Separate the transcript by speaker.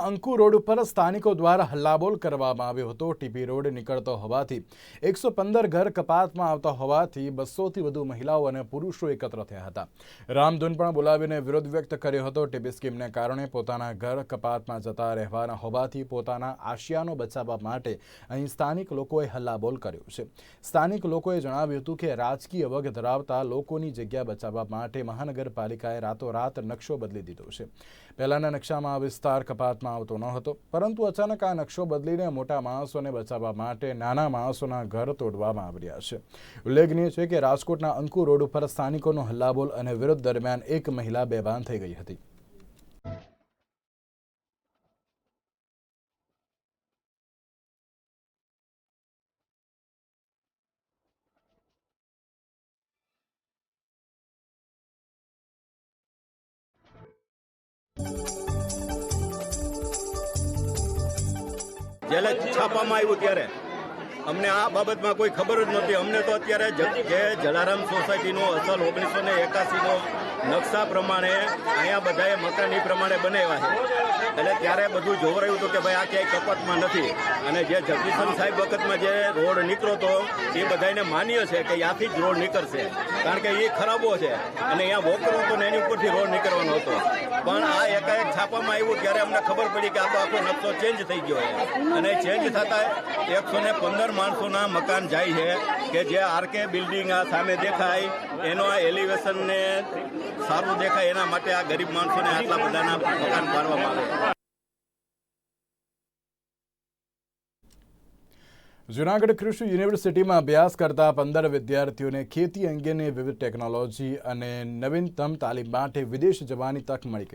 Speaker 1: અંકુ road ઉપર સ્થાનિકો દ્વારા હલ્લાબોલ કરવામાં આવ્યો હતો। ટીપી રોડ નીકળતો હોવાથી 115 ઘર કપાતમાં આવતા હોવાથી 200થી વધુ મહિલાઓ અને પુરુષો એકત્ર થયા હતા। રામધૂન પણ બોલાવીને વિરોધ વ્યક્ત કર્યો હતો। ટીપી સ્કીમને કારણે પોતાના ઘર કપાતમાં જતા રહેવાના હોવાથી પોતાના આશિયાનો બચાવવા માટે અહીં સ્થાનિક લોકોએ હલ્લાબોલ કર્યો છે। સ્થાનિક લોકોએ જણાવ્યું હતું કે રાજકીય વગ ધરાવતા લોકોની જગ્યા બચાવવા માટે મહાનગરપાલિકાએ રાતોરાત નકશો બદલી દીધો છે। પહેલાના નકશામાં આ વિસ્તાર કપાતમાં આવતો ન હતો, પરંતુ અચાનક આ નકશો બદલીને મોટા માણસોને બચાવવા માટે નાના માણસોના ઘર તોડવામાં આવી રહ્યા છે। ઉલ્લેખનીય છે કે રાજકોટના અંકુ રોડ ઉપર સ્થાનિકોનો હલ્લાબોલ અને વિરોધ દરમિયાન એક મહિલા બેભાન થઈ ગઈ હતી।
Speaker 2: જ્યારે છાપામાં આવ્યું ત્યારે અમને આ બાબતમાં કોઈ ખબર જ નહોતી। અમને તો અત્યારે જે જલારામ સોસાયટીનો અસલ 1981નો નકશા પ્રમાણે અહીંયા બધાએ મકાન એ પ્રમાણે બનાવ્યા છે, એટલે ત્યારે બધું જોવરાયું હતું કે ભાઈ આ ક્યાંય કપાતમાં નથી। અને જે જગદીશન સાહેબ વખતમાં જે રોડ નીકળ્યો હતો એ બધાને માન્ય છે કે ત્યાંથી જ રોડ નીકળશે, કારણ કે એ ખરાબો છે અને અહીંયા વોકરો હતો ને એની ઉપરથી રોડ નીકળવાનો હતો। પણ આ એકાએક છાપામાં આવ્યું ત્યારે અમને ખબર પડી કે આ તો આખો નકશો ચેન્જ થઈ ગયો છે અને ચેન્જ થતા 115 માણસોના મકાન જાય છે કે જે આરકે બિલ્ડિંગ આ સામે દેખાય એનો આ એલિવેશનને સારું દેખાય એના માટે આ ગરીબ માણસોને આટલા બધાના મકાન પાડવામાં આવે।
Speaker 1: જૂનાગઢ કૃષિ યુનિવર્સિટીમાં અભ્યાસ કરતા 15 વિદ્યાર્થીઓને ખેતી અંગેની વિવિધ ટેકનોલોજી અને નવીનતમ તાલીમ માટે વિદેશ જવાની તક મળી ગઈ।